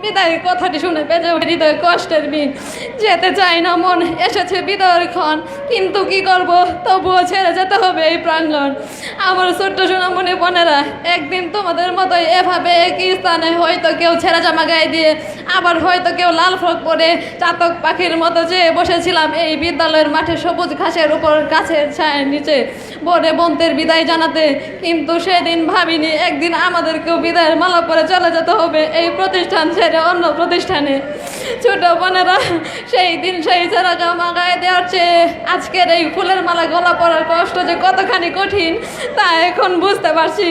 বিদায়ের কথাটি শুনে বেজে ওঠে হৃদয় কষ্টের বিন। যেতে চাই না মন, এসেছে বিদায়ের ক্ষণ, কিন্তু কি করব, তবুও ছেড়ে যেতে হবে এই প্রাঙ্গণ। আমার ছোট্ট সোনামণি বোনেরা, একদিন তোমাদের মতোই এভাবে একই স্থানে হয়তো কেউ ছেঁড়া জামা গায়ে দিয়ে, আবার হয়তো কেউ লাল ফ্রক পরে চাতক পাখির মতো যেয়ে বসেছিলাম এই বিদ্যালয়ের মাঠে সবুজ ঘাসের উপর গাছের ছায়ের নিচে বনে বন্তের বিদায় জানাতে। কিন্তু সেদিন ভাবিনি একদিন আমাদেরকেও বিদায়ের মালা পরে চলে যেতে হবে এই প্রতিষ্ঠান ছেড়ে অন্য প্রতিষ্ঠানে। ছোট বোনেরা, সেই দিন সেই ছেঁড়া জামা গায়ে দেওয়ার চেয়ে আজকের এই ফুলের মালা গলা পরার কষ্ট যে কতখানি কঠিন তা এখন বুঝতে পারছি।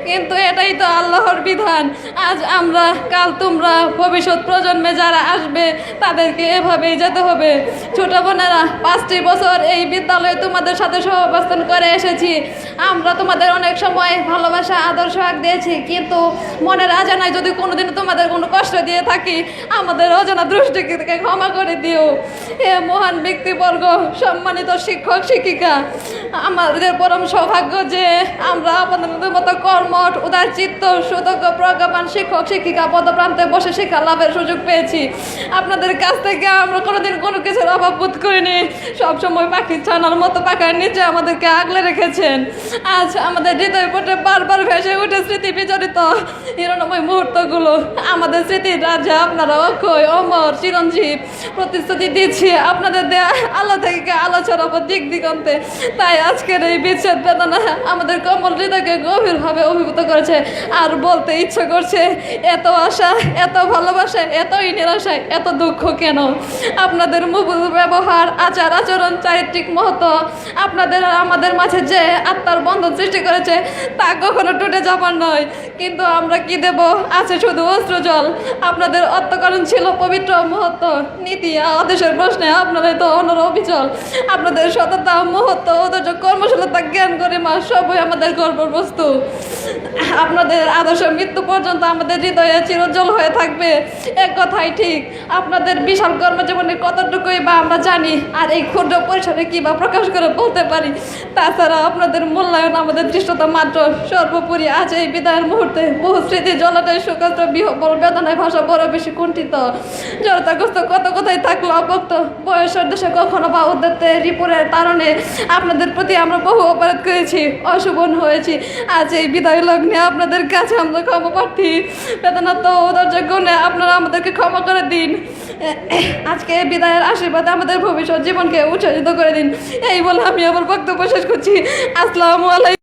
কিন্তু এটাই তো আল্লাহর বিধান। আজ আমরা, কাল তোমরা, ভবিষ্যৎ প্রজন্মে যারা আসবে তাদেরকে এভাবেই যেতে হবে। ছোট বোনেরা, 5টি বছর এই বিদ্যালয়ে তোমাদের সাথে সহাবস্থান করে এসেছি। আমরা তোমাদের অনেক সময় ভালোবাসা, আদর সোহাগ দিয়েছি, কিন্তু মনের অজানায় যদি কোনোদিন তোমাদের কোনো কষ্ট দিয়ে থাকি, আমাদের অজানা দৃষ্টিকে ক্ষমা করে দিও। এ মহান ব্যক্তিবর্গ, সম্মানিত শিক্ষক শিক্ষিকা, আমাদের পরম সৌভাগ্য যে আমরা আপনাদের মতো কর্মঠ, উদার চিত্ত, সুদক্ষ, প্রজ্ঞাবান শিক্ষক শিক্ষিকা পদপ্রান্তে বসে শিক্ষা লাভের সুযোগ পেয়েছি। আপনাদের কাছ থেকে আমরা কোনোদিন কোনো কিছুর অভাব বোধ করিনি। সবসময় পাখির ছানার মতো পাখার নিচে আমাদেরকে আগলে রেখেছেন। আজ আমাদের হৃদয় পটে বারবার ভেসে উঠে স্মৃতি বিজড়িত হিরণময় মুহূর্তগুলো। আমাদের স্মৃতির রাজা আপনারা অক্ষয়, অমর, চিরঞ্জীব। প্রতিশ্রুতি দিচ্ছি আপনাদের দেয়া আলো থেকে আলো ছড়াবো দিক দিগন্তে। তাই আজকের এই বিচ্ছেদ বেদনা আমাদের কোমল হৃদয়কে গভীরভাবে অভিভূত করেছে। আর বলতে ইচ্ছে করছে, এত আশা, এত ভালোবাসা, এতই নিরাশায় এত দুঃখ কেন? আপনাদের মধুর ব্যবহার, আচার আচরণ, চারিত্রিক মহত্ব, আপনাদের আর আমাদের মাঝে যে আত্মার বন্ধন সৃষ্টি করেছে তা কখনো টুটে যাবার নয়। কিন্তু আমরা কি দেব? আছে শুধু অশ্রু জল। আপনাদের অত্যকরণ ছিল পবিত্র মহত্ব, নীতি আদেশের প্রশ্নে আপনারাই তো অনর অবিচল। আপনাদের সততা, মহত্ব, অথচ কর্মশীলতা, জ্ঞান, গরিমা সবই আমাদের গর্বের বস্তু। আপনাদের আদর্শ মৃত্যু পর্যন্ত আমাদের হৃদয়ে চিরোজ্জ্বল হয়ে থাকবে। এক কথাই ঠিক, আপনাদের বিশাল কর্মজীবনে কতটুকুই বা আমরা জানি, আর এই ক্ষুদ্র পরিসরে কি বা প্রকাশ করে বলতে পারি। তাছাড়া আপনাদের মূল্যায়ন আমাদের দৃষ্টতা মাত্র। সর্বোপরি আজ এই বিদায়ের মুহূর্তে বহু স্মৃতি জলাটায় সুকষ্ট বিহবল বেদনায় ভাষা বড় বেশি কুণ্ঠিত। জড়তাগ্রস্ত কত কথাই থাকলো অবক্ত। বয়সের দেশে কখনো বা উদ্যত্তে রিপুরের কারণে আপনাদের প্রতি আমরা বহু অপরাধ করেছি, অশুভন হয়েছি। আজ এই বিদায় লগ্নে আপনাদের কাছে আমরা ক্ষমা প্রার্থী। বেদনা তো উদার্য গুণে আপনারা আমাদেরকে ক্ষমা করে দিন। আজকে এই বিদায়ের আশীর্বাদে আমাদের ভবিষ্যৎ জীবনকে উৎসাহিত করে দিন। এই বলে আমি আমার বক্তব্য শেষ করছি। আসসালামু আলাইকুম।